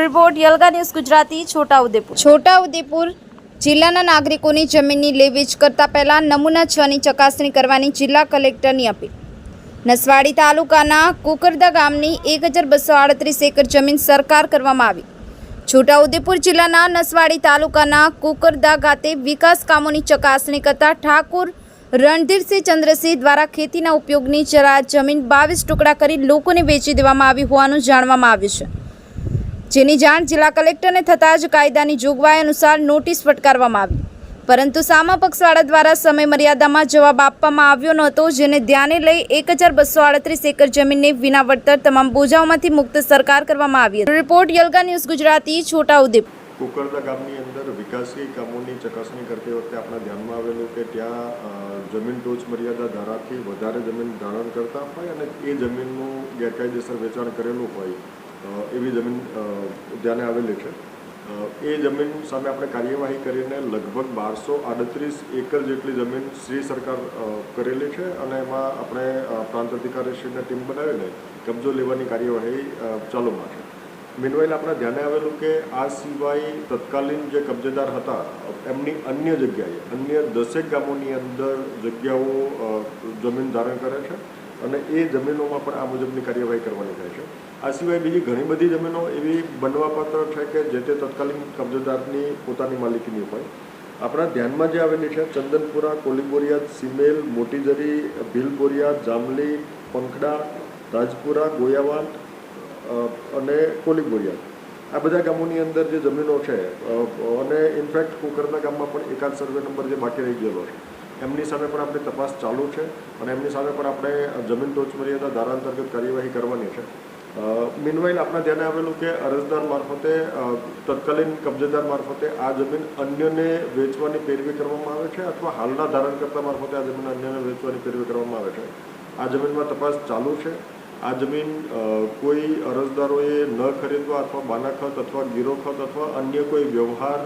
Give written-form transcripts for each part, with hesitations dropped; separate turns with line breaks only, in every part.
Report યલગા news Gujarati Chhota Udepur જિલ્લાના નાગરિકોની જમીનની લે-વેચ કરતા પહેલા નમૂના 6ની ચકાસણી કરવાની જિલ્લા કલેક્ટરની અપીલ। નસવાડી તાલુકાના કુકરદા ગામની 1238 એકર જમીન સરકાર કરવામાં આવી। છોટાઉદેપુર જિલ્લાના નસવાડી તાલુકાના કુકરદા ગાતે વિકાસ કામોની ચકાસણી કરતા ઠાકોર રણધીરસિંહ ચંદ્રસિંહ દ્વારા ખેતીના ઉપયોગની જમીન 22 ટુકડા કરી લોકોને વેચી દેવામાં આવી હોવાનું જાણવામાં આવ્યું છે, જેની જાણ જિલ્લા કલેક્ટરને થતાં જ કાયદાની જોગવાઈ અનુસાર નોટિસ ફટકારવામાં આવી, પરંતુ સામા પક્ષવાળા દ્વારા સમય મર્યાદામાં જવાબ આપવામાં આવ્યો નહોતો, જેને ધ્યાને લઈ 1238 એકર જમીનને વિના વળતર તમામ બોજાઓમાંથી મુક્ત સરકાર કરવામાં આવી હતી। રિપોર્ટ યલગા ન્યૂઝ ગુજરાતી છોટાઉદેપુર।
કુકરદા ગામની અંદર વિકાસી કામોની ચકાસણી કરતી વખતે આપણા ધ્યાનમાં આવેલું કે ત્યાં જમીન ટોચ મર્યાદા ધારાથી વધારે જમીન ધારણ કરતા હોય અને એ જમીનનું ગેરકાયદેસર વેચાણ કરેલું હોય એવી જમીન ધ્યાને આવેલી છે। એ જમીન સામે આપણે કાર્યવાહી કરીને લગભગ 1238 એકર જેટલી જમીન શ્રી સરકાર કરેલી છે અને એમાં આપણે પ્રાંત અધિકારીશ્રીને ટીમ બનાવીને કબજો લેવાની કાર્યવાહી ચાલુમાં છે। મીનવાઇલ આપણા ધ્યાને આવેલું કે આ સિવાય તત્કાલીન જે કબજેદાર હતા એમની અન્ય જગ્યાએ અન્ય 10 ગામોની અંદર જગ્યાઓ જમીન ધારણ કરે છે અને એ જમીનોમાં પણ આ મુજબની કાર્યવાહી કરવાની થાય છે। આ સિવાય બીજી ઘણી બધી જમીનો એવી બનવાપાત્ર છે કે જે તે તત્કાલીન કબજેદારની પોતાની માલિકીની હોય। આપણા ધ્યાનમાં જે આવેલી છે ચંદનપુરા, કોલીબોરિયાદ, સિમેલ, મોટીજરી, ભીલબોરિયાદ, જામલી, પંખડા, રાજપુરા, ગોયાવાંટ અને કોલીબોરિયાદ, આ બધા ગામોની અંદર જે જમીનો છે અને ઇનફેક્ટ કુકરદા ગામમાં પણ એકાદ સર્વે નંબર જે બાકી રહી ગયેલો છે એમની સામે પણ આપણી તપાસ ચાલુ છે અને એમની સામે પણ આપણે જમીન ટોચ મર્યાદા ધારા અંતર્ગત કાર્યવાહી કરવાની છે। મીનવાઇલ આપણા ધ્યાને આવેલું કે અરજદાર મારફતે તત્કાલીન કબજેદાર મારફતે આ જમીન અન્યને વેચવાની પેરવી કરવામાં આવે છે અથવા હાલના ધારણકર્તા મારફતે આ જમીન અન્યને વેચવાની પેરવી કરવામાં આવે છે। આ જમીનમાં તપાસ ચાલુ છે। આ જમીન કોઈ અરજદારોએ ન ખરીદવા અથવા બાનાખત અથવા ગીરોખત અથવા અન્ય કોઈ વ્યવહાર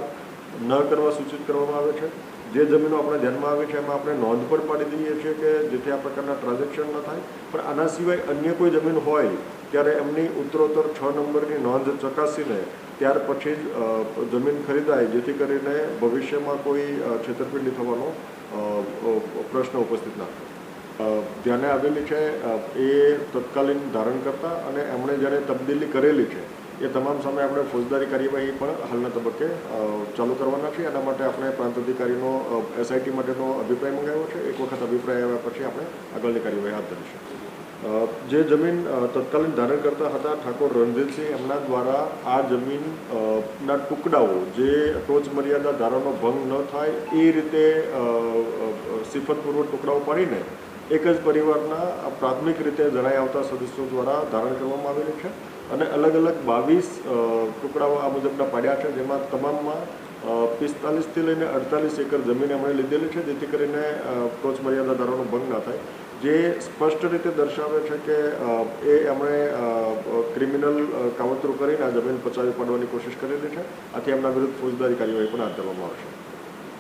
ન કરવા સૂચિત કરવામાં આવે છે। જે જમીનો આપણે ધ્યાનમાં આવે છે એમાં આપણે નોંધ પણ પાડી દઈએ છીએ કે જેથી આ પ્રકારના ટ્રાન્ઝેક્શન ન થાય, પણ આના સિવાય અન્ય કોઈ જમીન હોય ત્યારે એમની ઉત્તરોત્તર 6 નંબરની નોંધ ચકાસીને ત્યાર પછી જ જમીન ખરીદાય, જેથી કરીને ભવિષ્યમાં કોઈ છેતરપિંડી થવાનો પ્રશ્ન ઉપસ્થિત ના થાય। ધ્યાને આવેલી છે એ તત્કાલીન ધારણકર્તા અને એમણે જ્યારે તબદીલી કરેલી છે એ તમામ સામે આપણે ફોજદારી કાર્યવાહી પણ હાલના તબક્કે ચાલુ કરવાના છીએ। એના માટે આપણે પ્રાંત અધિકારીનો SIT માટેનો અભિપ્રાય મંગાવ્યો છે। એક વખત અભિપ્રાય આવ્યા પછી આપણે આગળની કાર્યવાહી હાથ ધરીશું। જે જમીન તત્કાલીન ધારણકર્તા હતા ઠાકોર રણધીરસિંહ, એમના દ્વારા આ જમીનના ટુકડાઓ જે ટોચ મર્યાદા ધારાનો ભંગ ન થાય એ રીતે સિફતપૂર્વક ટુકડાઓ પાડીને એક જ પરિવારના પ્રાથમિક રીતે જણાઈ આવતા સદસ્યો દ્વારા ધારણ કરવામાં આવેલી છે અને અલગ અલગ 22 ટુકડાઓ આ મુજબના પાડ્યા છે, જેમાં તમામમાં 45થી લઈને 48 એકર જમીન એમણે લીધેલી છે, જેથી કરીને ટોચ મર્યાદા ધારાનો ભંગ ના થાય, જે સ્પષ્ટ રીતે દર્શાવે છે કે એ એમણે ક્રિમિનલ કાવતરું કરીને આ જમીન પચાવી પાડવાની કોશિશ કરેલી છે। આથી એમના વિરુદ્ધ ફોજદારી કાર્યવાહી પણ હાથ ધરવામાં આવશે।